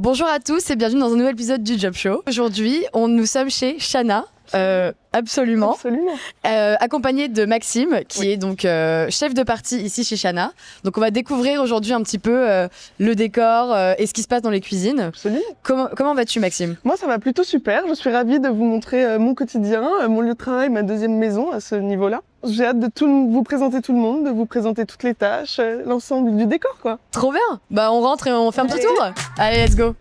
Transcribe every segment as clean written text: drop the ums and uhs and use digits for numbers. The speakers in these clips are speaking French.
Bonjour à tous et bienvenue dans un nouvel épisode du Job Show. Aujourd'hui, nous sommes chez Shana, absolument. Accompagné de Maxime, qui est donc chef de partie ici chez Shana. Donc on va découvrir aujourd'hui un petit peu le décor et ce qui se passe dans les cuisines. Absolument. Comment vas-tu, Maxime ? Moi, ça va plutôt super. Je suis ravie de vous montrer mon quotidien, mon lieu de travail, ma deuxième maison à ce niveau-là. J'ai hâte de vous présenter tout le monde, de vous présenter toutes les tâches, l'ensemble du décor, quoi. Trop bien. Bah on rentre et on fait un petit tour. Allez, let's go.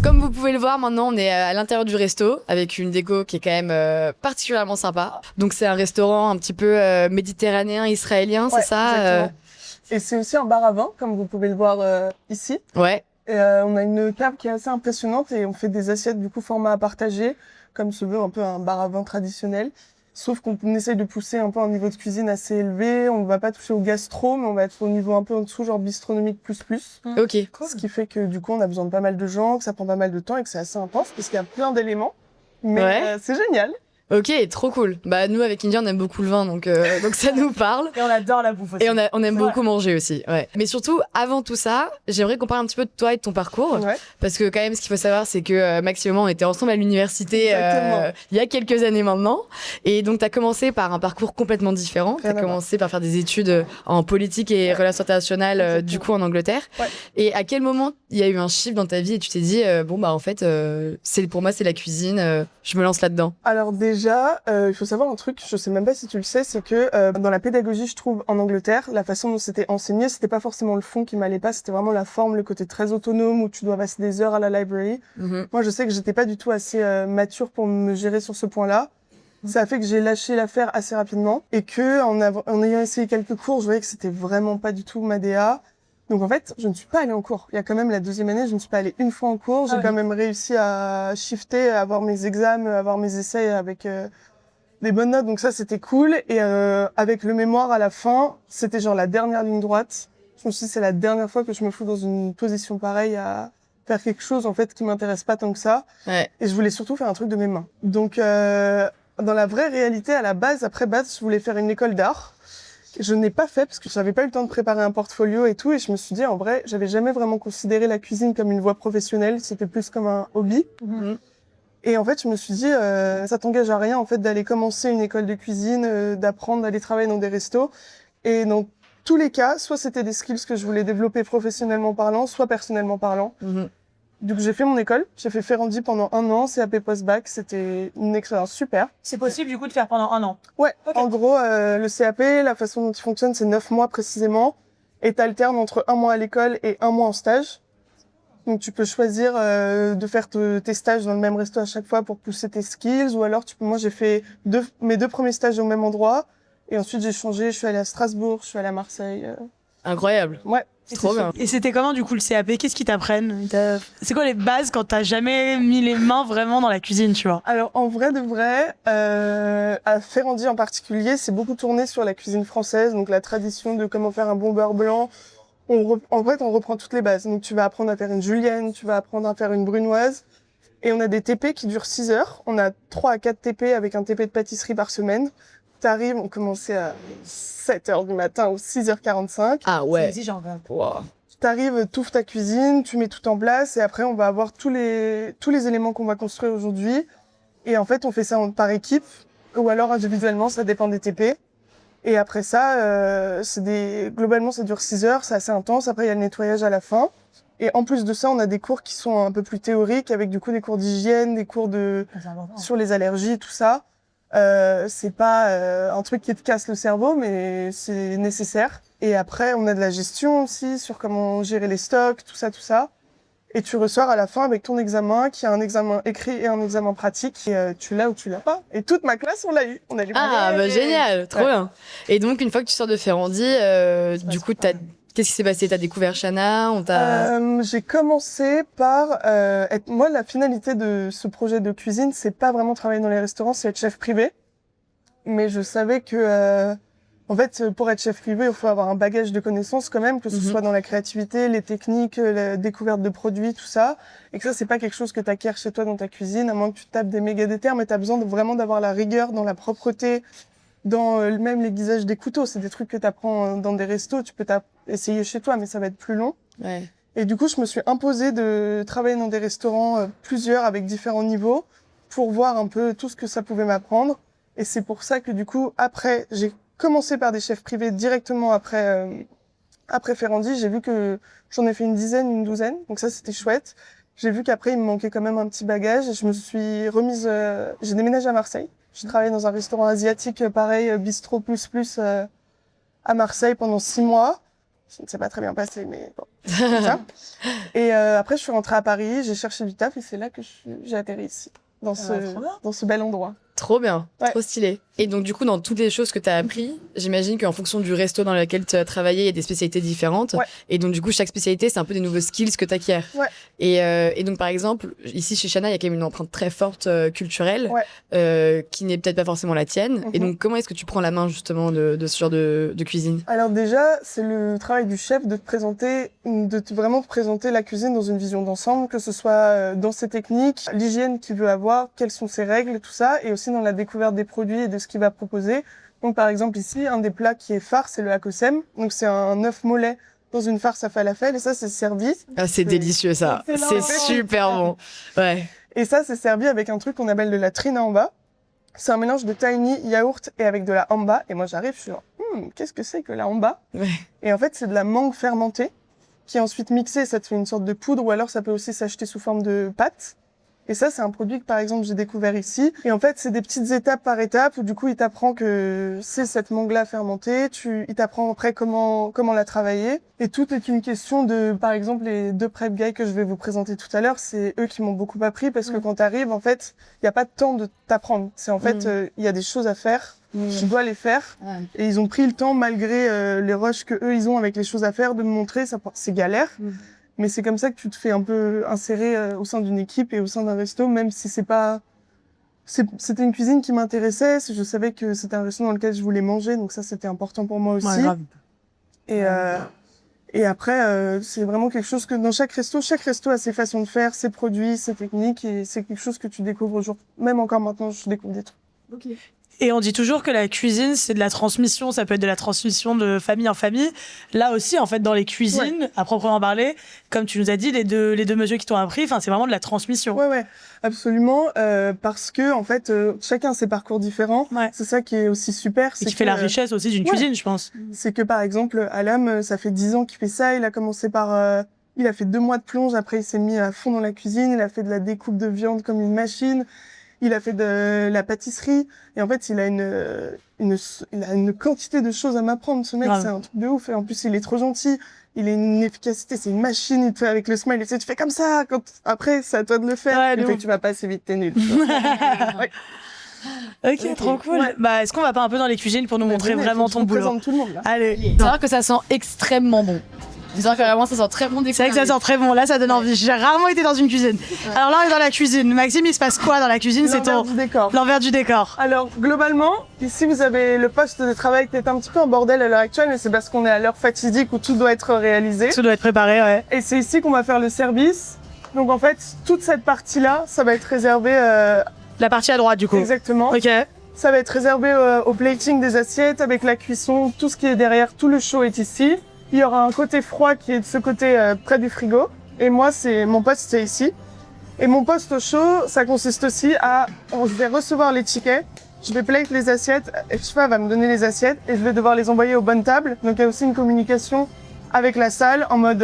Comme vous pouvez le voir, maintenant on est à l'intérieur du resto avec une déco qui est quand même particulièrement sympa. Donc c'est un restaurant un petit peu méditerranéen, israélien, c'est ça Exactement. Et c'est aussi un bar à vin, comme vous pouvez le voir ici. Ouais. Et, on a une table qui est assez impressionnante et on fait des assiettes du coup format à partager, comme se veut un peu un bar à vin traditionnel. Sauf qu'on essaye de pousser un peu un niveau de cuisine assez élevé. On ne va pas toucher au gastro, mais on va être au niveau un peu en dessous, genre bistronomique plus. Ok. Cool. Ce qui fait que du coup, on a besoin de pas mal de gens, que ça prend pas mal de temps et que c'est assez intense parce qu'il y a plein d'éléments. Mais c'est génial. Ok, trop cool. Bah nous avec India on aime beaucoup le vin donc ça nous parle. Et on adore la bouffe aussi. Et on aime beaucoup manger aussi. Ouais. Mais surtout avant tout ça, j'aimerais qu'on parle un petit peu de toi et de ton parcours parce que quand même ce qu'il faut savoir c'est que Maxime et moi on était ensemble à l'université il y a quelques années maintenant et donc tu as commencé par un parcours complètement différent. Tu as commencé par faire des études en politique et relations internationales du coup en Angleterre. Ouais. Et à quel moment il y a eu un shift dans ta vie et tu t'es dit bon bah en fait pour moi c'est la cuisine, je me lance là-dedans. Alors déjà, il faut savoir un truc, je sais même pas si tu le sais, c'est que dans la pédagogie, je trouve, en Angleterre, la façon dont c'était enseigné, c'était pas forcément le fond qui m'allait pas, c'était vraiment la forme, le côté très autonome où tu dois passer des heures à la library. Moi, je sais que j'étais pas du tout assez mature pour me gérer sur ce point-là. Ça a fait que j'ai lâché l'affaire assez rapidement et que en ayant essayé quelques cours, je voyais que c'était vraiment pas du tout ma DA. Donc en fait, je ne suis pas allée en cours. Il y a quand même la deuxième année, je ne suis pas allée une fois en cours. J'ai quand même réussi à shifter, à avoir mes examens, à avoir mes essais avec des bonnes notes. Donc ça, c'était cool. Et avec le mémoire à la fin, c'était genre la dernière ligne droite. Je me suis dit, c'est la dernière fois que je me fous dans une position pareille à faire quelque chose en fait qui m'intéresse pas tant que ça. Ouais. Et je voulais surtout faire un truc de mes mains. Donc dans la vraie réalité, à la base, après BATS, je voulais faire une école d'art. Je n'ai pas fait parce que j'avais pas eu le temps de préparer un portfolio et tout. Et je me suis dit, en vrai, j'avais jamais vraiment considéré la cuisine comme une voie professionnelle. C'était plus comme un hobby. Et en fait, je me suis dit, ça t'engage à rien, en fait, d'aller commencer une école de cuisine, d'apprendre, d'aller travailler dans des restos. Et dans tous les cas, soit c'était des skills que je voulais développer professionnellement parlant, soit personnellement parlant. Donc j'ai fait mon école, j'ai fait Ferrandi pendant 1 an, CAP post-bac, c'était une expérience super. C'est possible du coup de faire pendant 1 an? Ouais, en gros, le CAP, la façon dont il fonctionne, c'est 9 mois précisément, et t'alternes entre 1 mois à l'école et 1 mois en stage. Donc tu peux choisir de faire tes stages dans le même resto à chaque fois pour pousser tes skills, ou alors moi j'ai fait mes 2 premiers stages au même endroit, et ensuite j'ai changé, je suis allée à Strasbourg, je suis allée à Marseille. Incroyable. Ouais. C'est trop bien. Et c'était comment du coup le CAP? Qu'est-ce qu'ils t'apprennent? C'est quoi les bases quand t'as jamais mis les mains vraiment dans la cuisine, tu vois? Alors en vrai de vrai, à Ferrandi en particulier, c'est beaucoup tourné sur la cuisine française, donc la tradition de comment faire un bon beurre blanc. En fait, on reprend toutes les bases. Donc tu vas apprendre à faire une julienne, tu vas apprendre à faire une brunoise. Et on a des TP qui durent 6 heures. On a 3 à 4 TP avec un TP de pâtisserie par semaine. T'arrives, on commençait à 7h du matin ou 6h45. Ah ouais. C'est exigeant quand même. Wow. T'arrives, t'ouvres ta cuisine, tu mets tout en place et après on va avoir tous les éléments qu'on va construire aujourd'hui. Et en fait, on fait ça par équipe ou alors individuellement, ça dépend des TP. Et après ça, globalement, ça dure 6 heures, c'est assez intense. Après, il y a le nettoyage à la fin. Et en plus de ça, on a des cours qui sont un peu plus théoriques avec du coup des cours d'hygiène, des cours sur les allergies, tout ça. C'est pas un truc qui te casse le cerveau, mais c'est nécessaire. Et après, on a de la gestion aussi sur comment gérer les stocks, tout ça. Et tu ressors à la fin avec ton examen, qui a un examen écrit et un examen pratique. Et tu l'as ou tu l'as pas. Et toute ma classe, on l'a eu. On a bah génial, trop bien. Et donc, une fois que tu sors de Ferrandi, du coup, qu'est-ce qui s'est passé? T'as découvert Shana? J'ai commencé par moi, la finalité de ce projet de cuisine, c'est pas vraiment travailler dans les restaurants, c'est être chef privé. Mais je savais que en fait, pour être chef privé, il faut avoir un bagage de connaissances quand même, que ce soit dans la créativité, les techniques, la découverte de produits, tout ça. Et que ça, c'est pas quelque chose que t'acquiers chez toi dans ta cuisine, à moins que tu tapes des méga déterres, mais t'as besoin vraiment d'avoir la rigueur dans la propreté dans même l'aiguisage des couteaux. C'est des trucs que tu apprends dans des restos, tu peux essayer chez toi, mais ça va être plus long. Ouais. Et du coup, je me suis imposée de travailler dans des restaurants, plusieurs avec différents niveaux, pour voir un peu tout ce que ça pouvait m'apprendre. Et c'est pour ça que du coup, après, j'ai commencé par des chefs privés directement après Ferrandi. J'ai vu que j'en ai fait une dizaine, une douzaine, donc ça c'était chouette. J'ai vu qu'après il me manquait quand même un petit bagage et je me suis remise. J'ai déménagé à Marseille. J'ai travaillé dans un restaurant asiatique, pareil, bistrot plus à Marseille pendant 6 mois. Ça ne s'est pas très bien passé, mais bon, c'est comme ça. Et après je suis rentrée à Paris, j'ai cherché du taf et c'est là que j'ai atterri ici, dans ce bel endroit. Trop bien, trop stylé. Et donc, du coup, dans toutes les choses que tu as appris, j'imagine qu'en fonction du resto dans lequel tu as travaillé, il y a des spécialités différentes. Ouais. Et donc, du coup, chaque spécialité, c'est un peu des nouveaux skills que tu acquiers. Ouais. Et donc, par exemple, ici, chez Shana, il y a quand même une empreinte très forte culturelle qui n'est peut-être pas forcément la tienne. Et donc, comment est-ce que tu prends la main, justement, de ce genre de cuisine? Alors déjà, c'est le travail du chef de vraiment te présenter la cuisine dans une vision d'ensemble, que ce soit dans ses techniques, l'hygiène qu'il veut avoir, quelles sont ses règles, tout ça, et aussi dans la découverte des produits et de ce qu'il va proposer. Donc par exemple ici, un des plats qui est phare, c'est le hakosem. Donc c'est un œuf mollet dans une farce à falafel et ça c'est servi. Ah c'est délicieux ça, c'est super bon. Ouais. Et ça c'est servi avec un truc qu'on appelle de la trina amba. C'est un mélange de tahini, yaourt et avec de la amba. Et moi j'arrive, je suis genre, qu'est-ce que c'est que la amba? Et en fait c'est de la mangue fermentée qui est ensuite mixée, ça te fait une sorte de poudre ou alors ça peut aussi s'acheter sous forme de pâte. Et ça, c'est un produit que, par exemple, j'ai découvert ici. Et en fait, c'est des petites étapes par étape où, du coup, il t'apprend que c'est cette mangue-là fermentée. Il t'apprend après comment la travailler. Et tout est une question de, par exemple, les 2 prep guys que je vais vous présenter tout à l'heure, c'est eux qui m'ont beaucoup appris parce que quand t'arrives, en fait, il n'y a pas de temps de t'apprendre. C'est en fait, il y a des choses à faire. Tu dois les faire. Et ils ont pris le temps, malgré les rushs que eux, ils ont avec les choses à faire, de me montrer. C'est galère. Mais c'est comme ça que tu te fais un peu insérer au sein d'une équipe et au sein d'un resto, même si c'était une cuisine qui m'intéressait. Je savais que c'était un resto dans lequel je voulais manger, donc ça c'était important pour moi aussi. Et après, c'est vraiment quelque chose que dans chaque resto a ses façons de faire, ses produits, ses techniques, et c'est quelque chose que tu découvres au jour. Même encore maintenant, je découvre des trucs. Okay. Et on dit toujours que la cuisine, c'est de la transmission. Ça peut être de la transmission de famille en famille. Là aussi, en fait, dans les cuisines, à proprement parler, comme tu nous as dit, les deux monsieur qui t'ont appris, c'est vraiment de la transmission. Ouais, absolument. Parce que, en fait, chacun a ses parcours différents. C'est ça qui est aussi super. Et qui fait la richesse aussi d'une cuisine, je pense. C'est que, par exemple, Alam, ça fait 10 ans qu'il fait ça. Il a commencé par... il a fait 2 mois de plonge. Après, il s'est mis à fond dans la cuisine. Il a fait de la découpe de viande comme une machine. Il a fait de la pâtisserie et en fait il a une quantité de choses à m'apprendre, ce mec. C'est un truc de ouf et en plus il est trop gentil, il a une efficacité, c'est une machine, il te fait avec le smile et tu fais comme ça, après c'est à toi de le faire, il fait que tu vas pas assez vite, t'es nul. Ok, trop cool. Est-ce qu'on va pas un peu dans les cuisines pour nous montrer vraiment ton boulot? Tout le monde, là. Allez. C'est vrai que ça sent extrêmement bon. C'est vrai que vraiment ça sent très bon. C'est vrai que ça sent très bon, là ça donne envie. J'ai rarement été dans une cuisine. Alors là on est dans la cuisine. Maxime, il se passe quoi dans la cuisine? C'est l'envers du décor. Alors globalement, ici vous avez le poste de travail qui est un petit peu en bordel à l'heure actuelle, mais c'est parce qu'on est à l'heure fatidique où tout doit être réalisé. Tout doit être préparé, ouais. Et c'est ici qu'on va faire le service. Donc en fait, toute cette partie-là, ça va être réservé... La partie à droite du coup. Exactement. Ok. Ça va être réservé au plating des assiettes, avec la cuisson, tout ce qui est derrière, tout le chaud est ici. Il y aura un côté froid qui est de ce côté près du frigo. Et moi, mon poste, c'est ici. Et mon poste au chaud, ça consiste aussi à... Je vais recevoir les tickets, je vais plate les assiettes, et Shfa va me donner les assiettes, et je vais devoir les envoyer aux bonnes tables. Donc il y a aussi une communication avec la salle, en mode...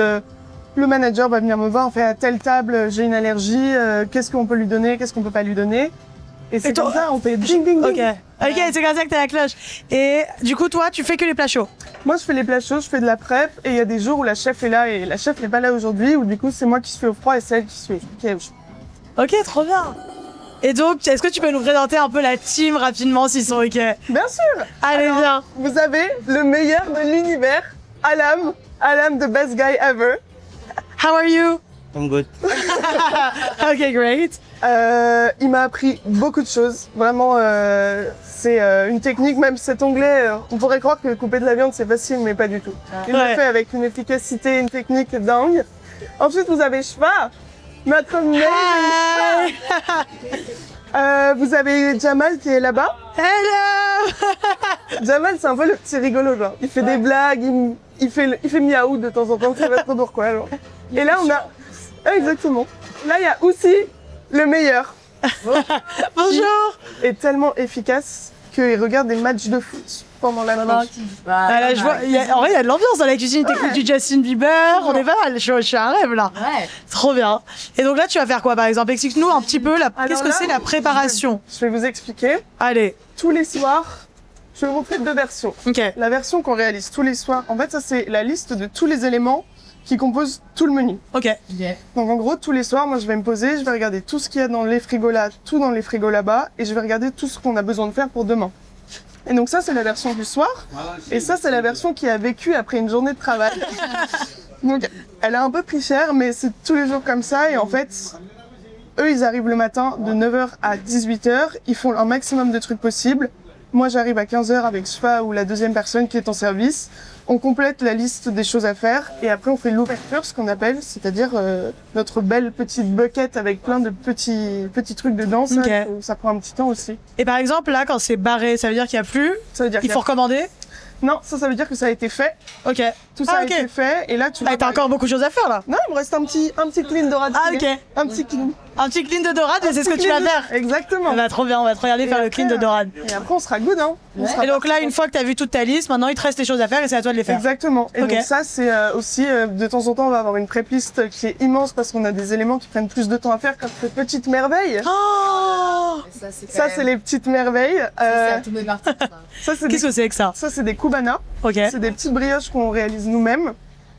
le manager va venir me voir, on fait à telle table, j'ai une allergie, qu'est-ce qu'on peut lui donner, qu'est-ce qu'on peut pas lui donner. Et c'est comme ça, on fait ding ding ding. Ok, c'est comme ça que t'as la cloche. Et du coup, toi, tu fais que les plats chauds? Moi, je fais les plats chauds, je fais de la prep, et il y a des jours où la chef est là, et la chef n'est pas là aujourd'hui, où du coup, c'est moi qui suis au froid et c'est elle qui est au chaud. Ok, trop bien. Et donc, est-ce que tu peux nous présenter un peu la team rapidement, s'ils sont ok? Bien sûr. Allez, viens. Vous avez le meilleur de l'univers, Alam, the best guy ever. How are you? I'm good. Ok, great. Il m'a appris beaucoup de choses. Vraiment, c'est une technique, même cet onglet, on pourrait croire que couper de la viande c'est facile, mais pas du tout. Il le fait avec une efficacité, une technique dingue. Ensuite, vous avez Shfa, notre main. Vous avez Jamal qui est là-bas. Hello. Jamal, c'est un peu le petit rigolo, genre. Il fait des blagues, il fait miaou de temps en temps, c'est pas trop pourquoi, genre. Et là, on a... Ah, exactement. Là, il y a aussi le meilleur. Bonjour. Qui est tellement efficace qu'il regarde des matchs de foot pendant la manche. Là, je vois, en vrai, il y a de l'ambiance dans la cuisine. T'écoutes du Justin Bieber, on est pas mal. Je suis un rêve là. Ouais. Trop bien. Et donc là, tu vas faire quoi par exemple? Explique-nous un petit peu qu'est-ce que c'est la préparation. Je vais vous expliquer. Allez. Tous les soirs, je vous fais 2 versions. Ok. La version qu'on réalise tous les soirs, en fait, ça c'est la liste de tous les éléments qui composent tout le menu. Ok. Donc en gros, tous les soirs, moi je vais me poser, je vais regarder tout ce qu'il y a dans les frigos là, tout dans les frigos là-bas, et je vais regarder tout ce qu'on a besoin de faire pour demain. Et donc ça, c'est la version du soir, et ça, c'est la version qui a vécu après une journée de travail. Donc elle a un peu pris cher, mais c'est tous les jours comme ça, et en fait, eux, ils arrivent le matin de 9h à 18h, ils font un maximum de trucs possibles. Moi, j'arrive à 15h avec Shfa ou la deuxième personne qui est en service. On complète la liste des choses à faire et après on fait l'ouverture, ce qu'on appelle, c'est-à-dire notre belle petite bucket avec plein de petits trucs dedans. Ça, Okay. ça prend un petit temps aussi. Et par exemple, là, quand c'est barré, ça veut dire qu'il n'y a plus? Ça veut dire Il faut recommander? Non, ça veut dire que ça a été fait. Ok. Tout ça a été fait et là tu T'as encore beaucoup de choses à faire là. Non, il me reste un petit clean dorade. Ah ok. Un petit clean. Un petit clean de dorade et c'est ce que tu vas faire. Exactement. Bah, trop bien, on va te regarder faire le clean de dorade. Et après on sera good, hein. Et donc là, une fois que t'as vu toute ta liste, maintenant il te reste les choses à faire et c'est à toi de les faire. Exactement. Et Ok. donc ça, c'est aussi, de temps en temps, on va avoir une pré-liste qui est immense parce qu'on a des éléments qui prennent plus de temps à faire, comme ces petites merveilles. Oh. Ça, c'est les petites merveilles. Ça, c'est Qu'est-ce que c'est que ça? Ça, c'est des kubanas. Ok. C'est des petites brioches qu'on réalise nous-mêmes.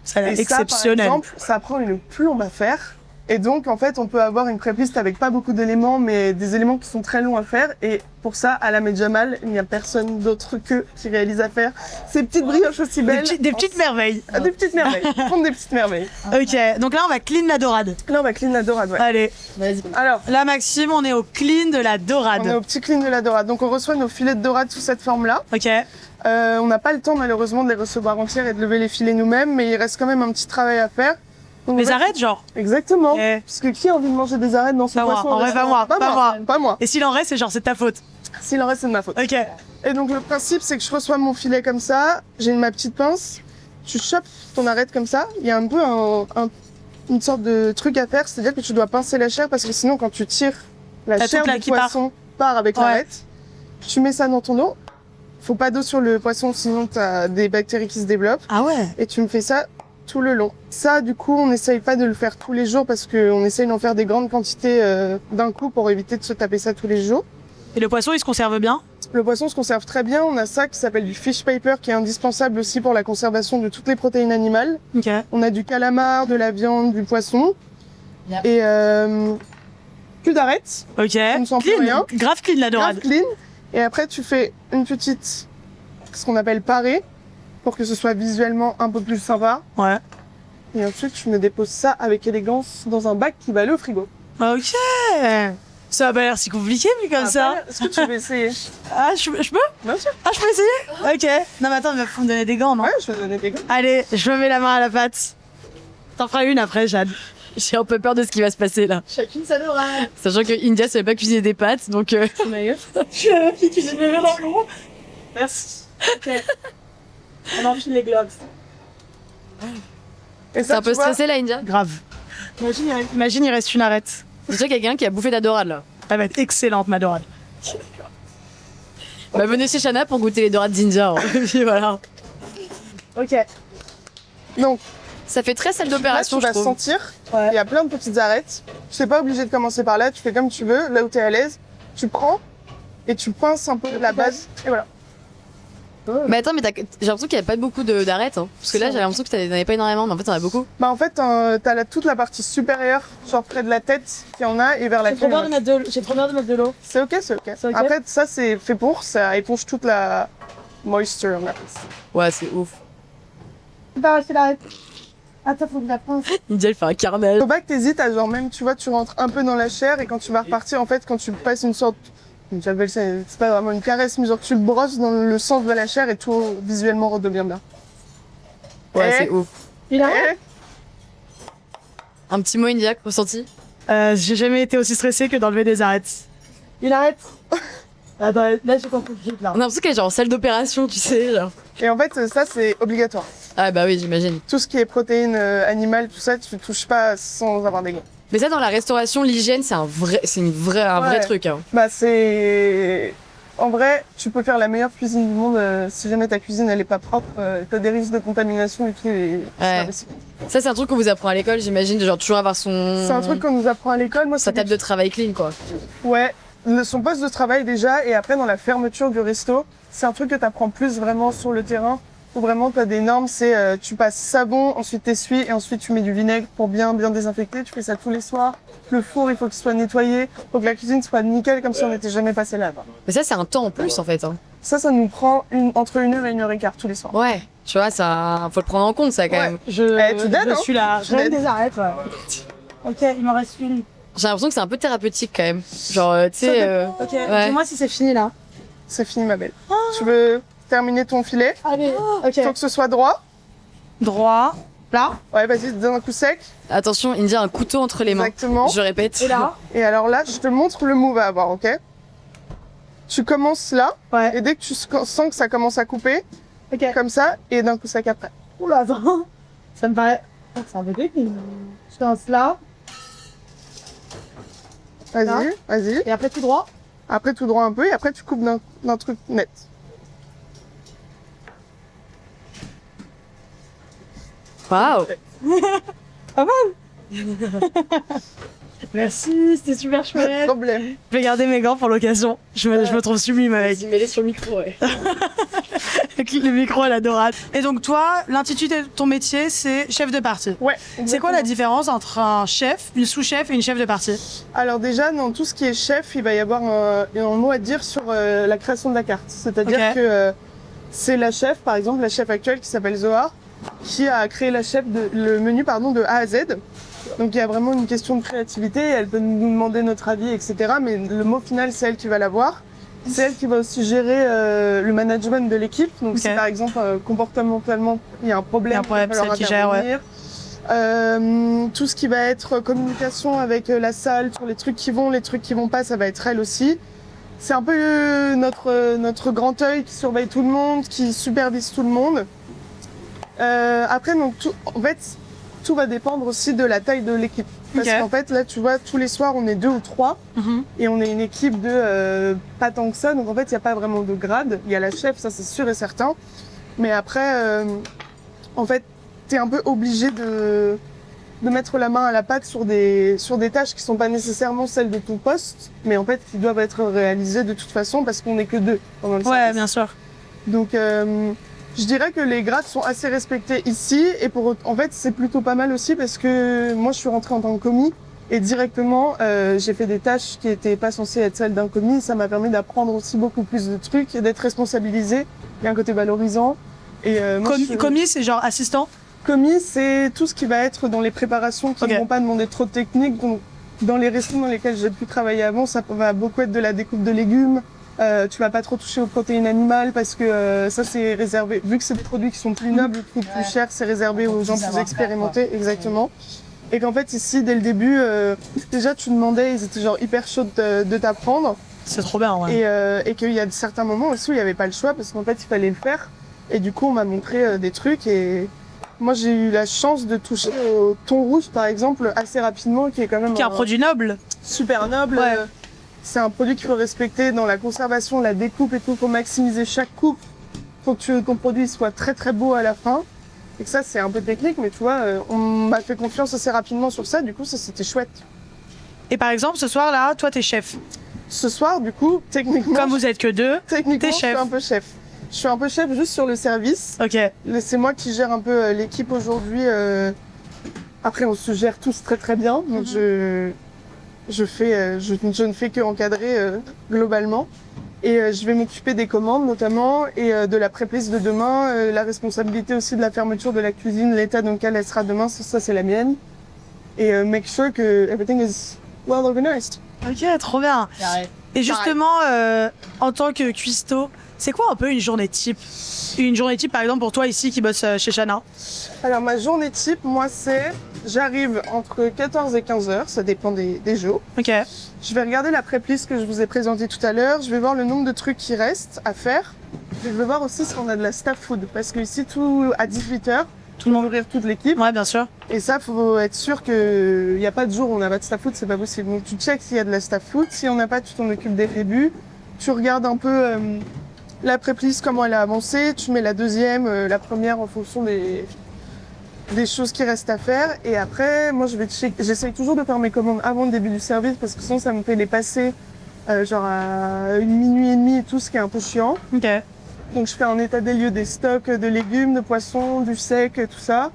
Ça a l'air Et ça, exceptionnel. par exemple, ça prend une plombe à faire. Et donc, en fait, on peut avoir une pré-liste avec pas beaucoup d'éléments, mais des éléments qui sont très longs à faire. Et pour ça, à la Medjamal, il n'y a personne d'autre qu'eux qui réalise à faire ces petites brioches aussi belles. Des petites merveilles. Des petites merveilles. Ils font des petites merveilles. Ok, donc là on va clean la dorade. Là, on va clean la dorade, ouais. Allez, Vas-y. Alors, là Maxime, on est au clean de la on est dorade. au petit clean de la dorade. Donc, on reçoit nos filets de dorade sous cette forme-là. Ok. On n'a pas le temps, malheureusement, de les recevoir entières et de lever les filets nous-mêmes, mais il reste quand même un petit travail à faire. Donc, Les on va- arêtes genre? Exactement. Eh. Parce que qui a envie de manger des arêtes dans son Pas moi. poisson En au vrai, restaurant? pas moi. Pas moi. Et s'il en reste, c'est genre c'est de ta faute. S'il en reste, c'est de ma faute. Ok. Et donc, le principe, c'est que je reçois mon filet comme ça, j'ai ma petite pince, tu chopes ton arête comme ça, il y a un peu une sorte de truc à faire, c'est-à-dire que tu dois pincer la chair parce que sinon, quand tu tires, la T'as chair toute la du qui part. poisson part avec Ouais. l'arête. Tu mets ça dans ton eau. Faut pas d'eau sur le poisson, sinon t'as des bactéries qui se développent. Ah ouais. Et tu me fais ça tout le long. Ça, du coup, on n'essaye pas de le faire tous les jours parce qu'on essaye d'en faire des grandes quantités d'un coup pour éviter de se taper ça tous les jours. Et le poisson, il se conserve bien? Le poisson se conserve très bien. On a ça qui s'appelle du fish paper qui est indispensable aussi pour la conservation de toutes les protéines animales. Ok. On a du calamar, de la viande, du poisson. Yep. Et plus d'arêtes. Ok. ne sent plus Clean. rien. Grave clean la Grave dorade. clean. Et après, tu fais une petite, ce qu'on appelle parée, pour que ce soit visuellement un peu plus sympa. Ouais. Et ensuite, tu me déposes ça avec élégance dans un bac qui va aller au frigo. Ok. Ça a pas l'air si compliqué vu comme ça. Est-ce que tu veux essayer? Ah, je peux? Bien sûr. Ah, je peux essayer? Ok. Non, mais attends, il faut me donner des gants, non? Ouais, je vais te donner des gants. Allez, je me mets la main à la pâte. T'en feras une après, Jade. J'ai un peu peur de ce qui va se passer là. Chacune sa dorade. Sachant que India savait pas cuisiner des pâtes, donc Je suis la meuf qui cuisine mes dans le gros. Merci. Ok. On enfile les gloves. Et c'est ça, un peu tu vois, stressé là, India. Grave. Imagine, il reste une arête. Dis-toi quelqu'un qui a bouffé de la dorade là. Elle va être excellente, ma dorade. Bah venez chez Shana pour goûter les dorades d'India. Hein. Et puis voilà. Ok. Donc, Ça fait très salle là, d'opération, tu je vas trouve. sentir. Ouais. Il y a plein de petites arêtes. Tu n'es pas obligé de commencer par là. Tu fais comme tu veux. Là où tu es à l'aise, tu prends et tu pinces un peu la base. Et voilà. Mais attends, mais j'ai l'impression qu'il n'y a pas beaucoup d'arêtes. Hein. Parce que là, j'avais l'impression que t'en avais pas énormément, mais en fait, t'en as beaucoup. Bah en fait, t'as toute la partie supérieure, genre près de la tête, qu'il y en a, et vers la J'ai trop peur de queue. mettre de l'eau. C'est ok, c'est ok. ok. Après, ça c'est fait pour, ça éponge toute la moisture. On appelle ça. Ouais, c'est ouf. Bah, c'est l'arête. Attends, faut que je la pince. India, elle fait un carnage. Faut pas que t'hésites à genre même, tu vois, tu rentres un peu dans la chair et quand tu vas repartir, en fait, quand tu passes une sorte, j'appelle ça, c'est pas vraiment une caresse, mais genre tu le brosses dans le sens de la chair et tout visuellement redevient bien. Ouais, Eh. c'est ouf. Il a Eh, Un petit mot, India, ressenti? J'ai jamais été aussi stressée que d'enlever des arêtes. il arrête. Attends, là, j'ai compris là. On a l'impression qu'elle est genre en salle d'opération, tu sais. Genre. Et en fait, ça, c'est obligatoire. Ah bah oui, j'imagine. Tout ce qui est protéines animales, tout ça, tu touches pas sans avoir des gants. Mais ça, dans la restauration, l'hygiène, c'est un vrai truc. Hein. Bah, c'est... En vrai, tu peux faire la meilleure cuisine du monde. Si jamais ta cuisine, elle est pas propre, t'as des risques de contamination et tout. Et ouais. Ça, c'est un truc qu'on vous apprend à l'école, j'imagine, de genre toujours avoir son... C'est un truc qu'on nous apprend à l'école. Moi, sa table de travail clean, quoi. Ouais. Son poste de travail déjà, et après dans la fermeture du resto, c'est un truc que tu apprends plus vraiment sur le terrain, où vraiment tu as des normes, c'est tu passes savon, ensuite t'essuies, et ensuite tu mets du vinaigre pour bien désinfecter, tu fais ça tous les soirs. Le four, il faut qu'il soit nettoyé, faut que la cuisine soit nickel, comme si on n'était jamais passé là. Mais ça, c'est un temps en plus, en fait. Hein. Ça nous prend entre 1 heure et 1h15 tous les soirs. Ouais, tu vois, ça, faut le prendre en compte, ça, quand même. Tu donnes, je suis la reine des arêtes, ouais. Ok, il m'en reste une. J'ai l'impression que c'est un peu thérapeutique quand même. Genre, tu sais. Ok, ouais. dis-moi si c'est fini là. C'est fini, ma belle. Tu veux terminer ton filet? Allez, ok. Faut que ce soit droit. Droit. Là. Ouais, vas-y, donne un coup sec. Attention, il me dit un couteau entre les mains. Exactement. Je répète. Et là. Et alors là, je te montre le move à avoir, ok? Tu commences là, ouais. Et dès que tu sens que ça commence à couper, okay. Comme ça, et d'un coup sec après. Oula, attends. Ça me paraît. C'est un peu technique. Je lance là. Vas-y, vas-y. Et après tout droit. Après tout droit un peu, et après tu coupes d'un truc net. Waouh. Pas mal. Merci, c'était super chouette. Pas de problème. Je vais garder mes gants pour l'occasion. Je me trouve sublime avec. Vas-y, mets-les sur le micro, ouais. Avec le micro, elle adorable. Et donc toi, l'intitulé de ton métier, c'est chef de partie. Ouais. C'est quoi la différence entre un chef, une sous-chef et une chef de partie? Alors déjà, dans tout ce qui est chef, il va y avoir un mot à dire sur la création de la carte. C'est-à-dire que c'est la chef, par exemple, la chef actuelle qui s'appelle Zohar, qui a créé le menu de A à Z. Donc il y a vraiment une question de créativité, elle peut nous demander notre avis, etc. Mais le mot final, c'est elle qui va l'avoir. C'est elle qui va aussi gérer le management de l'équipe. Donc si par exemple, comportementalement, il y a un problème, c'est elle qui gère, ouais. Tout ce qui va être communication avec la salle, sur les trucs qui vont pas, ça va être elle aussi. C'est un peu notre grand œil qui surveille tout le monde, qui supervise tout le monde. Après, donc, tout va dépendre aussi de la taille de l'équipe. Parce qu'en fait, là, tu vois, tous les soirs, on est 2 ou 3. Et on est une équipe de pas tant que ça. Donc, en fait, il n'y a pas vraiment de grade. Il y a la chef, ça, c'est sûr et certain. Mais après, en fait, tu es un peu obligé de mettre la main à la pâte sur des tâches qui sont pas nécessairement celles de ton poste, mais en fait, qui doivent être réalisées de toute façon parce qu'on n'est que 2 pendant le service. Ouais, bien sûr. Donc, je dirais que les grades sont assez respectés ici et en fait c'est plutôt pas mal aussi parce que moi je suis rentrée en tant que commis et directement j'ai fait des tâches qui étaient pas censées être celles d'un commis. Ça m'a permis d'apprendre aussi beaucoup plus de trucs et d'être responsabilisée. Il y a un côté valorisant. Et commis c'est genre assistant? Commis c'est tout ce qui va être dans les préparations qui ne vont pas demander trop de technique. Donc dans les restaurants dans lesquels j'ai pu travailler avant, ça va beaucoup être de la découpe de légumes. Tu vas pas trop toucher aux protéines animales parce que ça c'est réservé, vu que c'est des produits qui sont plus nobles, plus chers, c'est réservé aux gens plus expérimentés, exactement. Et qu'en fait ici, dès le début, déjà tu demandais, ils étaient genre hyper chauds de t'apprendre. C'est trop bien, ouais. Et qu'il y a certains moments aussi où il n'y avait pas le choix parce qu'en fait il fallait le faire. Et du coup on m'a montré des trucs et moi j'ai eu la chance de toucher au thon rouge par exemple assez rapidement, qui est quand même un produit noble. Super noble. Ouais. C'est un produit qu'il faut respecter dans la conservation, la découpe et tout, pour maximiser chaque coupe. Faut que ton produit soit très très beau à la fin. Et que ça, c'est un peu technique, mais tu vois, on m'a fait confiance assez rapidement sur ça, du coup, ça c'était chouette. Et par exemple, ce soir-là, toi, t'es chef. Ce soir, du coup, techniquement... Comme vous êtes que 2, techniquement, t'es chef. Je suis un peu chef. Je suis un peu chef juste sur le service. Ok. C'est moi qui gère un peu l'équipe aujourd'hui. Après, on se gère tous très très bien, donc je ne fais que encadrer globalement. Et je vais m'occuper des commandes notamment et de la pré-prise de demain, la responsabilité aussi de la fermeture de la cuisine, l'état dans lequel elle sera demain, ça c'est la mienne. Et make sure que everything is well organized. Ok, trop bien. Et justement, en tant que cuistot, c'est quoi un peu une journée type? Une journée type par exemple pour toi ici qui bosse chez Chana? Alors ma journée type, moi c'est j'arrive entre 14 et 15 heures, ça dépend des jours. Ok. Je vais regarder la prep-list que je vous ai présentée tout à l'heure, je vais voir le nombre de trucs qui restent à faire. Je vais voir aussi si on a de la staff food, parce que ici, tout à 18 heures, tout le monde ouvrir toute l'équipe. Ouais, bien sûr. Et ça, faut être sûr qu'il n'y a pas de jour où on n'a pas de staff food, c'est pas possible. Donc tu checks s'il y a de la staff food, si on n'a pas, tu t'en occupes dès le début. Tu regardes un peu la prep-list, comment elle a avancé, tu mets la deuxième, la première en fonction des choses qui restent à faire. Et après, moi, j'essaye toujours de faire mes commandes avant le début du service parce que sinon, ça me fait les passer genre à minuit et demi et tout, ce qui est un peu chiant. Ok. Donc, je fais un état des lieux des stocks de légumes, de poissons, du sec, tout ça.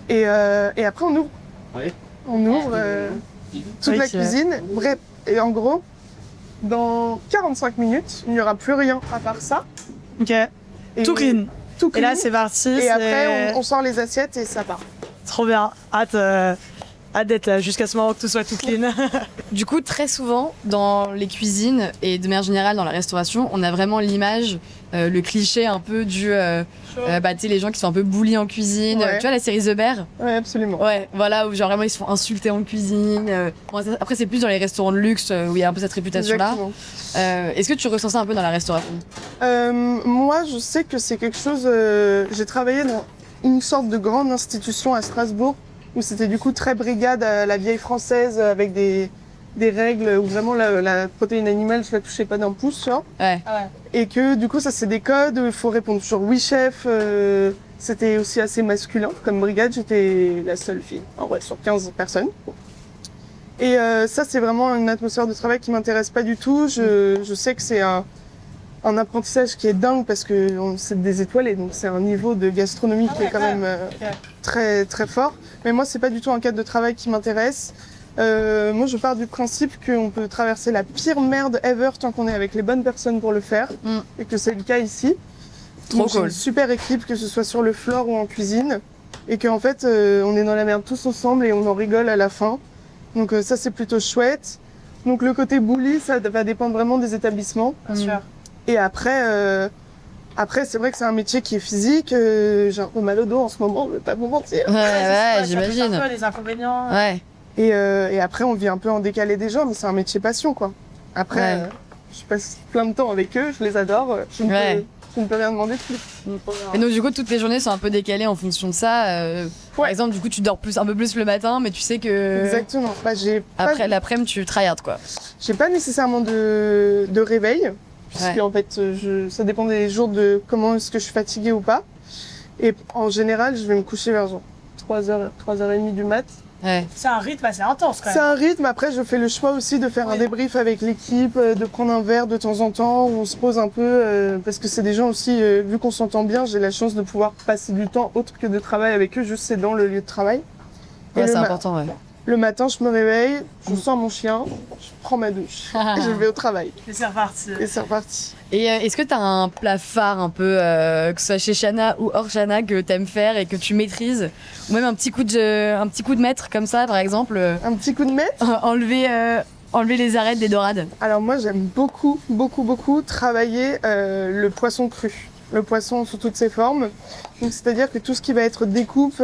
Et après, on ouvre. Oui. On ouvre toute la cuisine. Bref, et en gros, dans 45 minutes, il n'y aura plus rien à part ça. Ok. Et Tout clean. Tout clean. Et là, c'est parti. Et après, on sort les assiettes et ça part. Trop bien. Hâte d'être là jusqu'à ce moment que tout soit tout clean. Du coup, très souvent, dans les cuisines et de manière générale dans la restauration, on a vraiment l'image, le cliché un peu du... tu sais, les gens qui sont un peu bullies en cuisine. Ouais. Tu vois la série The Bear? Ouais, absolument. Ouais, voilà, où genre vraiment ils se font insulter en cuisine. Bon, après, c'est plus dans les restaurants de luxe où il y a un peu cette réputation-là. Est-ce que tu ressens ça un peu dans la restauration? Moi, je sais que c'est quelque chose... j'ai travaillé dans une sorte de grande institution à Strasbourg où c'était du coup très brigade à la vieille française avec des règles où vraiment la protéine animale, je la touchais pas d'un pouce, tu vois. Ouais. Ah ouais. Et que du coup, ça c'est des codes où il faut répondre toujours oui chef. C'était aussi assez masculin. Comme brigade, j'étais la seule fille, en vrai, sur 15 personnes. Et ça, c'est vraiment une atmosphère de travail qui m'intéresse pas du tout. Je sais que c'est un apprentissage qui est dingue parce que c'est des étoilés, donc c'est un niveau de gastronomie qui est quand même très très fort. Mais moi, c'est pas du tout un cadre de travail qui m'intéresse. Moi, je pars du principe qu'on peut traverser la pire merde ever tant qu'on est avec les bonnes personnes pour le faire, et que c'est le cas ici. Trop J'ai cool. une super équipe, que ce soit sur le floor ou en cuisine, et qu'en fait, on est dans la merde tous ensemble et on en rigole à la fin. Donc ça, c'est plutôt chouette. Donc le côté bully, ça va dépendre vraiment des établissements. Bien sûr. Et après, c'est vrai que c'est un métier qui est physique. J'ai un peu mal au dos en ce moment, je vais pas vous mentir. Ouais, j'imagine. Un peu les inconvénients. Ouais. Et après, on vit un peu en décalé des gens, mais c'est un métier passion, quoi. Après, Ouais. je passe plein de temps avec eux, je les adore. Je ne peux rien demander de plus. Et donc du coup, toutes les journées sont un peu décalées en fonction de ça. Par exemple, du coup, tu dors un peu plus le matin, mais tu sais que Exactement. Bah, après l'après-midi, tu tryhardes quoi. j'ai pas nécessairement de réveil, puisque en fait, ça dépend des jours de comment est-ce que je suis fatiguée ou pas. Et en général, je vais me coucher vers genre 3h, 3h30 du mat. Ouais. C'est un rythme assez intense quand C'est même. un rythme. Après, je fais le choix aussi de faire un débrief avec l'équipe, de prendre un verre de temps en temps, où on se pose un peu, parce que c'est des gens aussi, vu qu'on s'entend bien, j'ai la chance de pouvoir passer du temps autre que de travail avec eux, juste c'est dans le lieu de travail. Ouais, Et c'est le important, ouais. Le matin, je me réveille, je sors mon chien, je prends ma douche et je vais au travail. Et c'est reparti. Et c'est reparti. Et est-ce que t'as un plat phare un peu, que ce soit chez Shana ou hors Shana, que t'aimes faire et que tu maîtrises? Ou même un petit coup de maître comme ça, par exemple, Un petit coup de maître. enlever les arêtes des dorades. Alors moi, j'aime beaucoup, beaucoup, beaucoup travailler le poisson cru. Le poisson sous toutes ses formes. Donc, c'est-à-dire que tout ce qui va être découpe,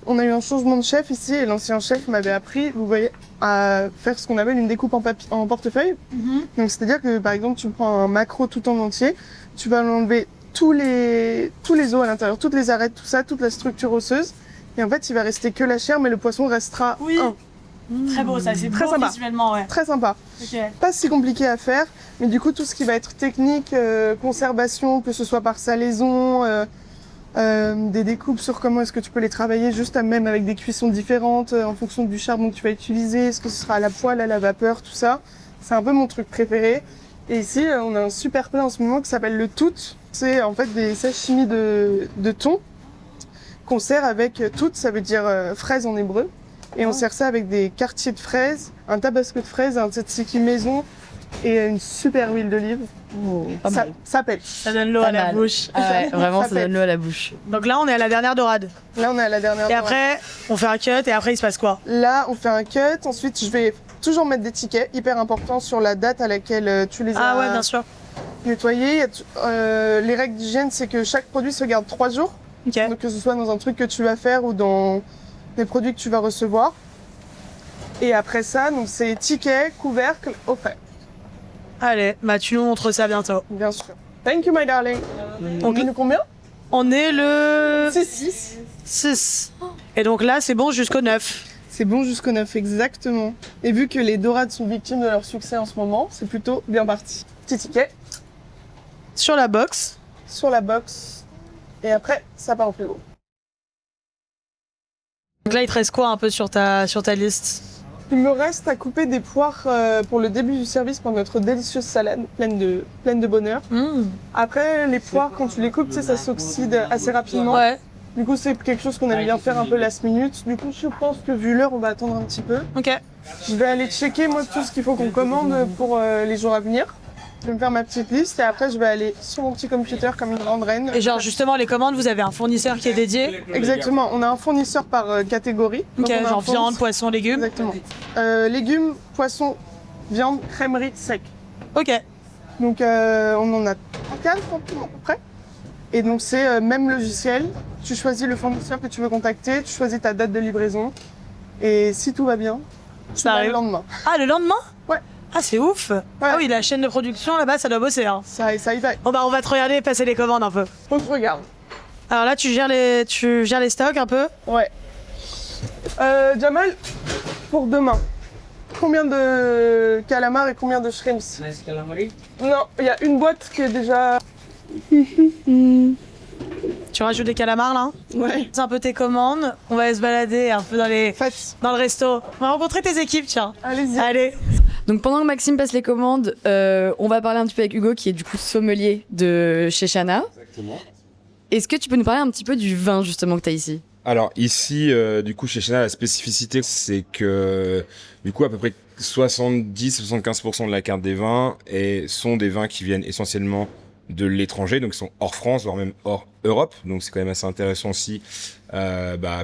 on a eu un changement de chef ici et l'ancien chef m'avait appris, vous voyez, à faire ce qu'on appelle une découpe en portefeuille. Donc c'est-à-dire que par exemple, tu prends un maquereau tout en entier, tu vas l'enlever tous les os à l'intérieur, toutes les arêtes, tout ça, toute la structure osseuse. Et en fait, il va rester que la chair, mais le poisson restera un. Très beau, ça, c'est Très beau sympa. visuellement, ouais. Très sympa. Ok. Pas si compliqué à faire, mais du coup tout ce qui va être technique, conservation, que ce soit par salaison, des découpes sur comment est-ce que tu peux les travailler, juste même avec des cuissons différentes en fonction du charbon que tu vas utiliser, est-ce que ce sera à la poêle, à la vapeur, tout ça. C'est un peu mon truc préféré. Et ici, on a un super plat en ce moment qui s'appelle le tout. C'est en fait des sashimi de thon qu'on sert avec tout, ça veut dire fraise en hébreu. Et on sert ça avec des quartiers de fraises, un tabasco de fraises, un tzatziki maison et une super huile d'olive. Ça pète. Ça donne l'eau Pas à la mal. bouche. Ah ouais, vraiment, Ça ça donne pète. l'eau à la bouche. Donc là, on est à la dernière dorade. Là, on est à la dernière. Et après, on fait un cut et après, il se passe quoi? Là, on fait un cut. Ensuite, je vais toujours mettre des tickets, hyper importants, sur la date à laquelle tu les Ah as ouais, bien sûr. nettoyés. Les règles d'hygiène, c'est que chaque produit se garde 3 jours. Ok. Donc, que ce soit dans un truc que tu vas faire ou dans des produits que tu vas recevoir. Et après ça, donc c'est ticket, couvercle, offert. Allez, bah tu nous montres ça bientôt. Bien sûr. Thank you, my darling. Donc, On est le combien? On est le... C'est 6. 6. Et donc là, c'est bon jusqu'au 9. C'est bon jusqu'au 9, exactement. Et vu que les dorades sont victimes de leur succès en ce moment, c'est plutôt bien parti. Petit ticket. Sur la box. Sur la box. Et après, ça part au frigo. Donc là, il te reste quoi un peu sur ta liste? Il me reste à couper des poires pour le début du service pour notre délicieuse salade pleine de bonheur. Après, les poires, quand tu les coupes, tu sais, ça s'oxyde assez rapidement. Ouais. Du coup, c'est quelque chose qu'on aime bien faire un peu last minute. Du coup, je pense que vu l'heure, on va attendre un petit peu. Ok. Je vais aller checker, moi, tout ce qu'il faut qu'on commande pour les jours à venir. Je vais me faire ma petite liste et après, je vais aller sur mon petit computer comme une grande reine. Et genre, justement, les commandes, vous avez un fournisseur qui est dédié? Exactement. On a un fournisseur par catégorie. Ok, Donc, on a genre un fournisseur... viande, poisson, légumes. Exactement. Légumes, poissons, viande, crèmerie, sec. Ok. Donc on en a 4 à peu près. Et donc c'est même logiciel. Tu choisis le fournisseur que tu veux contacter, tu choisis ta date de livraison. Et si tout va bien, Ça arrive le lendemain. Ah, le lendemain? Ouais. Ah, c'est ouf. Ouais. Ah oui, la chaîne de production, là-bas, ça doit bosser. Hein. Ça y va. Bon, bah, on va te regarder et passer les commandes un peu. Faut que je regarde. Alors là, tu gères les stocks un peu? Ouais. Jamal, pour demain, combien de calamars et combien de shrimps? Non, il y a une boîte qui est déjà... Tu rajoutes des calamars là? Ouais. C'est un peu tes commandes. On va se balader un peu dans le resto. On va rencontrer tes équipes, tiens. Allez-y. Allez. Donc pendant que Maxime passe les commandes, on va parler un petit peu avec Hugo qui est du coup sommelier de chez Chana. Exactement. Est-ce que tu peux nous parler un petit peu du vin justement que tu as ici? Alors ici, du coup, chez Chana, la spécificité, c'est que du coup, à peu près 70-75% de la carte des vins sont des vins qui viennent essentiellement de l'étranger, donc ils sont hors France, voire même hors Europe. Donc c'est quand même assez intéressant aussi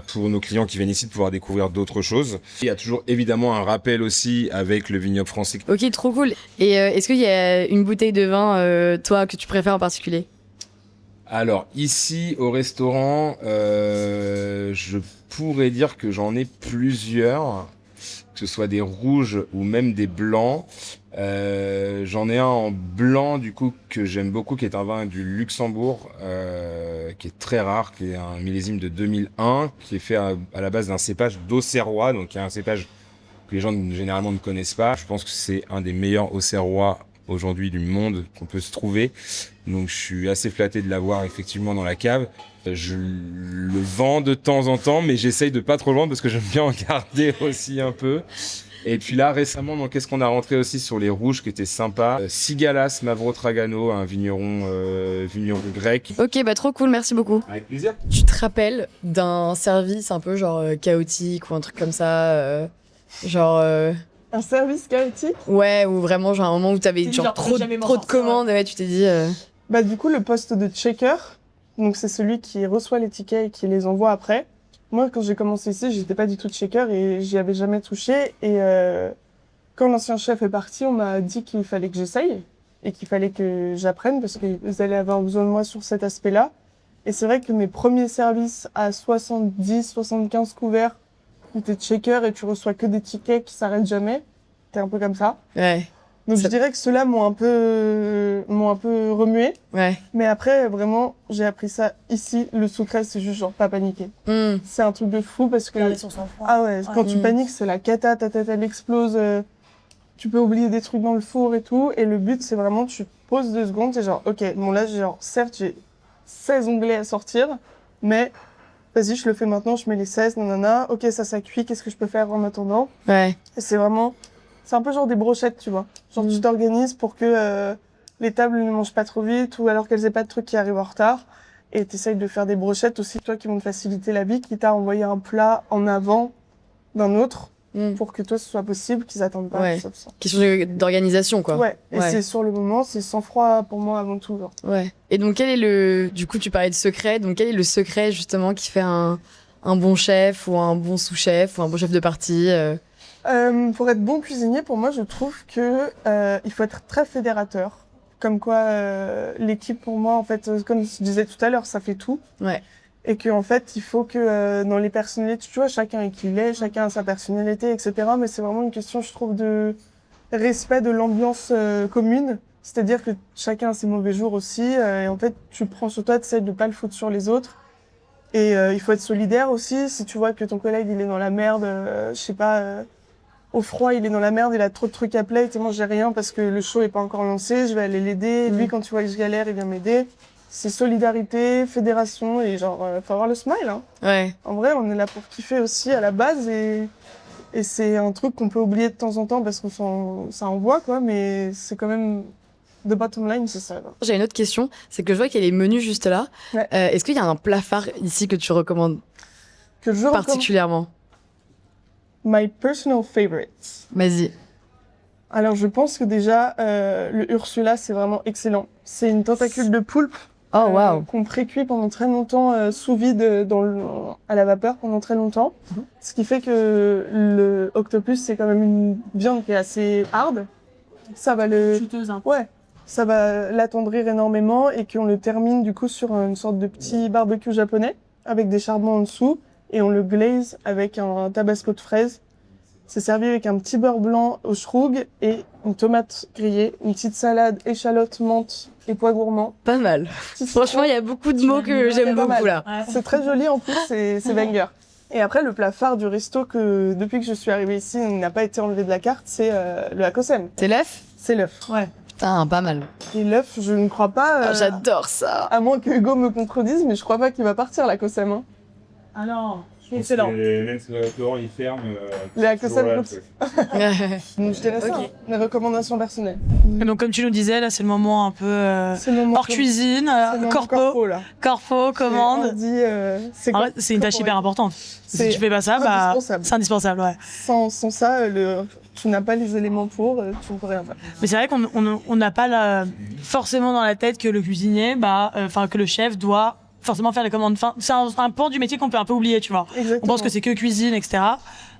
pour nos clients qui viennent ici de pouvoir découvrir d'autres choses. Il y a toujours évidemment un rappel aussi avec le vignoble français. Ok, trop cool. Et est-ce qu'il y a une bouteille de vin, toi, que tu préfères en particulier? Alors ici au restaurant, je pourrais dire que j'en ai plusieurs, que ce soit des rouges ou même des blancs. J'en ai un en blanc du coup que j'aime beaucoup, qui est un vin du Luxembourg, qui est très rare, qui est un millésime de 2001, qui est fait à la base d'un cépage d'Auxerrois, donc qui est un cépage que les gens généralement ne connaissent pas. Je pense que c'est un des meilleurs Auxerrois aujourd'hui du monde qu'on peut se trouver. Donc je suis assez flatté de l'avoir effectivement dans la cave. Je le vends de temps en temps, mais j'essaye de pas trop le vendre parce que j'aime bien en garder aussi un peu. Et puis là, récemment, donc, qu'est-ce qu'on a rentré aussi sur les rouges qui étaient sympas. Sigalas Mavro Tragano, un vigneron grec. Ok, bah trop cool, merci beaucoup. Avec plaisir. Tu te rappelles d'un service un peu genre chaotique ou un truc comme ça Un service chaotique? Ouais, ou vraiment genre un moment où t'avais genre, trop jamais m'en de sortir, commandes, ouais, tu t'es dit... Bah du coup, le poste de checker, donc c'est celui qui reçoit les tickets et qui les envoie après. Moi, quand j'ai commencé ici, j'étais pas du tout checker et j'y avais jamais touché. Et quand l'ancien chef est parti, on m'a dit qu'il fallait que j'essaye et qu'il fallait que j'apprenne parce qu'ils allaient avoir besoin de moi sur cet aspect-là. Et c'est vrai que mes premiers services à 70-75 couverts, où t'es checker et tu reçois que des tickets qui s'arrêtent jamais, t'es un peu comme ça. Ouais. Donc je dirais que ceux-là m'ont un peu remué. Ouais. Mais après, vraiment, j'ai appris ça ici. Le secret, c'est juste genre pas paniquer. C'est un truc de fou parce que... Ah ouais, quand tu paniques, c'est la cata, ta tête elle explose. Tu peux oublier des trucs dans le four et tout. Et le but, c'est vraiment, tu poses 2 secondes, c'est genre, ok, bon là, certes, j'ai 16 onglets à sortir, mais vas-y, je le fais maintenant, je mets les 16, nanana. Ok, ça cuit, qu'est-ce que je peux faire en attendant? Ouais. Et c'est vraiment... C'est un peu genre des brochettes, tu vois. Genre, tu t'organises pour que les tables ne mangent pas trop vite ou alors qu'elles aient pas de trucs qui arrivent en retard. Et t'essayes de faire des brochettes aussi, toi, qui vont te faciliter la vie, quitte à envoyer un plat en avant d'un autre pour que toi, ce soit possible, qu'ils attendent pas. Ouais. Tout ça. Question d'organisation, quoi. Ouais. Et c'est sur le moment, c'est sans froid pour moi avant tout. Genre. Ouais. Et donc, quel est le... Du coup, tu parlais de secret. Donc, quel est le secret, justement, qui fait un bon chef ou un bon sous-chef ou un bon chef de partie Pour être bon cuisinier, pour moi, je trouve que il faut être très fédérateur. Comme quoi, l'équipe, pour moi, en fait, comme je disais tout à l'heure, ça fait tout. Ouais. Et qu'en fait, il faut que dans les personnalités, tu vois, chacun est qui il est, chacun a sa personnalité, etc. Mais c'est vraiment une question, je trouve, de respect de l'ambiance commune. C'est-à-dire que chacun a ses mauvais jours aussi. Et en fait, tu prends sur toi, tu essaies de pas le foutre sur les autres. Et il faut être solidaire aussi. Si tu vois que ton collègue, il est dans la merde, je sais pas, au froid, il est dans la merde, il a trop de trucs à plate, et moi j'ai rien parce que le show est pas encore lancé, je vais aller l'aider. Lui, quand tu vois que je galère, il vient m'aider. C'est solidarité, fédération, et genre, faut avoir le smile, hein. Ouais. En vrai, on est là pour kiffer aussi à la base, et c'est un truc qu'on peut oublier de temps en temps parce ça envoie, quoi, mais c'est quand même... The bottom line, c'est ça. J'ai une autre question, c'est que je vois qu'il y a les menus juste là. Ouais. Est-ce qu'il y a un plat phare ici que tu recommandes particulièrement? My personal favorites. Vas-y. Alors, je pense que déjà, le Ursula, c'est vraiment excellent. C'est une tentacule de poulpe qu'on précuit pendant très longtemps sous vide à la vapeur pendant très longtemps. Ce qui fait que le octopus, c'est quand même une viande qui est assez hard. Ça va Chuteuse, hein. Ouais. Ça va l'attendrir énormément et qu'on le termine du coup sur une sorte de petit barbecue japonais avec des charbons en dessous et on le glaze avec un tabasco de fraise. C'est servi avec un petit beurre blanc au shroug et une tomate grillée, une petite salade, échalote, menthe et pois gourmands. Pas mal. Franchement, il y a beaucoup de mots que j'aime beaucoup là. Ouais. C'est très joli en plus, c'est banger. Et après, le plat phare du resto que depuis que je suis arrivée ici, il n'a pas été enlevé de la carte, c'est le hakosem. C'est l'œuf? C'est l'œuf. Ouais. Putain, pas mal. Et l'œuf, je ne crois pas... J'adore ça. À moins que Hugo me contredise, mais je crois pas qu'il va partir, l'Akosem. Hein. Ah non, Excellent. Même si le restaurant il ferme, les Akosem. voilà, Donc je dirais ça, hein, mes recommandations personnelles. Et donc comme tu nous disais, là c'est le moment un peu C'est le moment hors cuisine, corpo, là. commande. C'est une tâche hyper importante. Si tu fais pas ça, c'est indispensable. Ouais. Sans ça, tu n'as pas les éléments pour, tu ne peux rien faire. Mais c'est vrai qu'on n'a pas forcément dans la tête que le cuisinier, que le chef doit forcément faire les commandes. Enfin, c'est un pan du métier qu'on peut un peu oublier, tu vois. Exactement. On pense que c'est que cuisine, etc.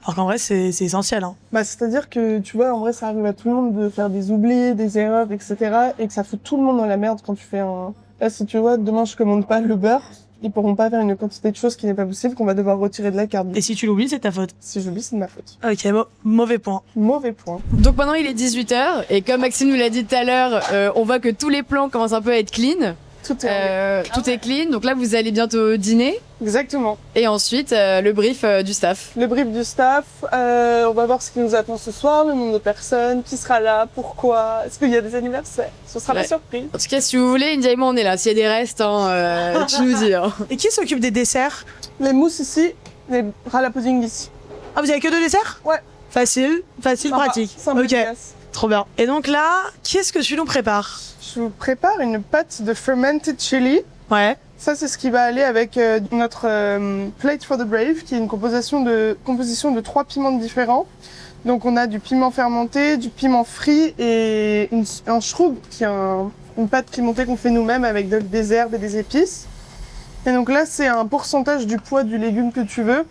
Alors qu'en vrai, c'est essentiel. Hein. C'est-à-dire que, tu vois, en vrai, ça arrive à tout le monde de faire des oublis, des erreurs, etc. Et que ça fout tout le monde dans la merde quand tu fais un... Là, si tu vois, demain, je commande pas le beurre, ils pourront pas faire une quantité de choses qui n'est pas possible, qu'on va devoir retirer de la carte. Et si tu l'oublies, c'est ta faute. Si j'oublie, c'est de ma faute. Ok, mauvais point. Mauvais point. Donc maintenant, il est 18h, et comme Maxime nous l'a dit tout à l'heure, on voit que tous les plans commencent un peu à être clean. Tout est Clean, donc là vous allez bientôt dîner. Exactement. Et ensuite le brief du staff. Le brief du staff, on va voir ce qui nous attend ce soir, le nombre de personnes, qui sera là, pourquoi, est-ce qu'il y a des anniversaires, ce sera la surprise. En tout cas si vous voulez, India et moi on est là, s'il y a des restes, tu nous dis. Hein. Et qui s'occupe des desserts? Les mousses ici, les rala pudding ici. Ah vous avez que 2 desserts? Ouais. Facile, pratique. Simple, ok, efficace. Trop bien. Et donc là, qu'est-ce que tu nous prépares? Je vous prépare une pâte de fermented chili. Ouais. Ça, c'est ce qui va aller avec notre Plate for the Brave, qui est une composition de 3 piments différents. Donc, on a du piment fermenté, du piment frit et un shroug, qui est une pâte pimentée qu'on fait nous-mêmes avec des herbes et des épices. Et donc là, c'est un pourcentage du poids du légume que tu veux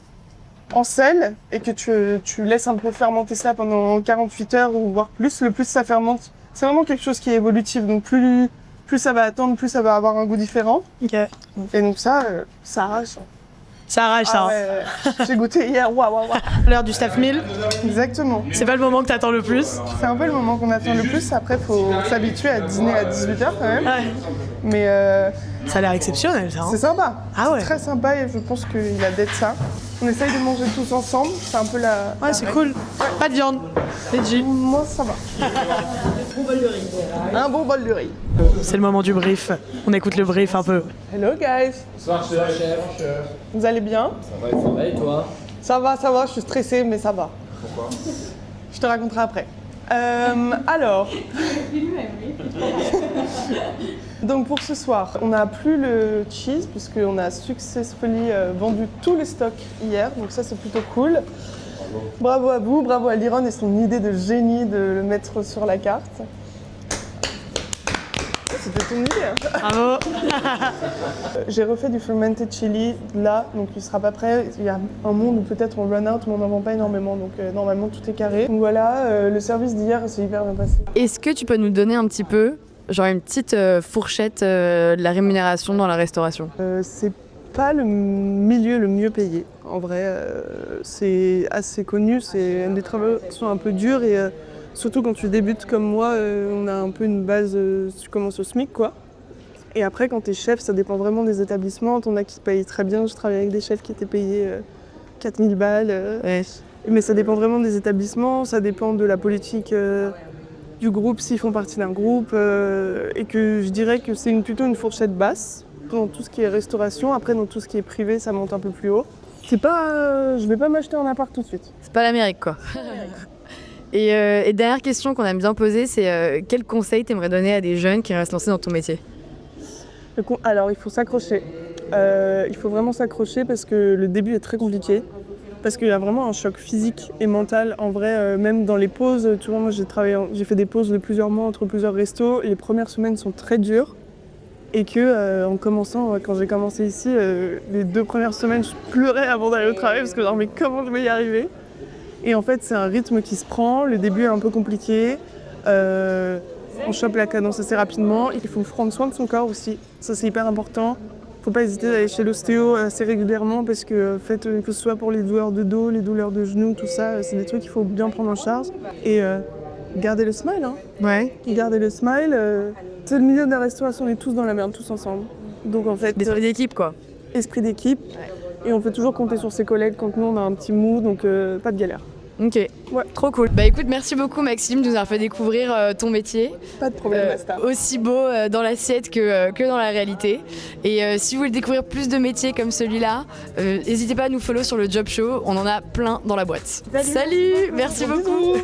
en sel et que tu laisses un peu fermenter ça pendant 48 heures ou voire plus. Le plus ça fermente, c'est vraiment quelque chose qui est évolutif. Donc plus ça va attendre, plus ça va avoir un goût différent. Ok. Et donc ça arrache. Ça arrache, ça. Ouais, j'ai goûté hier, waouh. L'heure du staff meal. Exactement. C'est pas le moment que t'attends le plus. C'est un peu le moment qu'on attend le plus. Après, faut s'habituer à dîner à 18h quand même. Ouais. Mais ça a l'air exceptionnel, ça. Hein. C'est sympa. Ah ouais. C'est très sympa et je pense qu'il a d'être ça. On essaye de manger tous ensemble. C'est un peu la... Ouais, c'est cool. Pas de viande. Legit. Moi, ça va. Un bon bol de riz. Un bon bol de riz. C'est le moment du brief. On écoute le brief un peu. Hello, guys. Bonsoir, chef. Vous allez bien? Ça va et toi? Ça va, je suis stressée, mais ça va. Pourquoi? Je te raconterai après. Alors... Donc pour ce soir, on n'a plus le cheese puisqu'on a successfully vendu tous les stocks hier, donc ça c'est plutôt cool. Bravo à vous, bravo à Liron et son idée de génie de le mettre sur la carte. C'était ton idée, hein. Bravo. J'ai refait du fermented chili là, donc il sera pas prêt. Il y a un monde où peut-être on run out, mais on n'en vend pas énormément, donc normalement tout est carré. Donc voilà, le service d'hier s'est hyper bien passé. Est-ce que tu peux nous donner un petit peu, genre une petite fourchette de la rémunération dans la restauration? C'est pas le milieu le mieux payé. En vrai, c'est assez connu, les travaux sont un peu durs et surtout quand tu débutes comme moi, on a un peu une base, tu commences au SMIC quoi. Et après quand tu es chef, ça dépend vraiment des établissements. T'en as qui payent très bien, je travaille avec des chefs qui étaient payés 4000 balles. Ouais. Mais ça dépend vraiment des établissements, ça dépend de la politique du groupe, s'ils font partie d'un groupe. Et que je dirais que c'est plutôt une fourchette basse dans tout ce qui est restauration. Après, dans tout ce qui est privé, ça monte un peu plus haut. C'est pas, je vais pas m'acheter un appart tout de suite. C'est pas l'Amérique, quoi. Et dernière question qu'on aime bien poser, c'est quel conseil t'aimerais donner à des jeunes qui restent lancés dans ton métier? Alors, il faut s'accrocher. Il faut vraiment s'accrocher parce que le début est très compliqué. Parce qu'il y a vraiment un choc physique et mental. En vrai, même dans les pauses, tu vois, moi j'ai fait des pauses de plusieurs mois entre plusieurs restos. Les premières semaines sont très dures. Et que en commençant, quand j'ai commencé ici, les 2 premières semaines, je pleurais avant d'aller au travail parce que genre mais comment je vais y arriver? Et en fait, c'est un rythme qui se prend. Le début est un peu compliqué. On chope la cadence assez rapidement. Il faut prendre soin de son corps aussi. Ça, c'est hyper important. Faut pas hésiter d'aller chez l'ostéo assez régulièrement parce que, que ce soit pour les douleurs de dos, les douleurs de genoux, tout ça, c'est des trucs qu'il faut bien prendre en charge. Et garder le smile, hein. Ouais. Garder le smile. C'est le milieu de la restauration, on est tous dans la merde, tous ensemble. Donc en fait, L'esprit d'équipe, quoi. Esprit d'équipe. Ouais. Et on peut toujours compter sur ses collègues quand nous on a un petit mou, donc pas de galère. Ok, ouais. Trop cool. Bah écoute, merci beaucoup Maxime de nous avoir fait découvrir ton métier. Pas de problème, Asta. Aussi beau dans l'assiette que dans la réalité. Et si vous voulez découvrir plus de métiers comme celui-là, n'hésitez pas à nous follow sur le Job Show, on en a plein dans la boîte. Salut, merci beaucoup.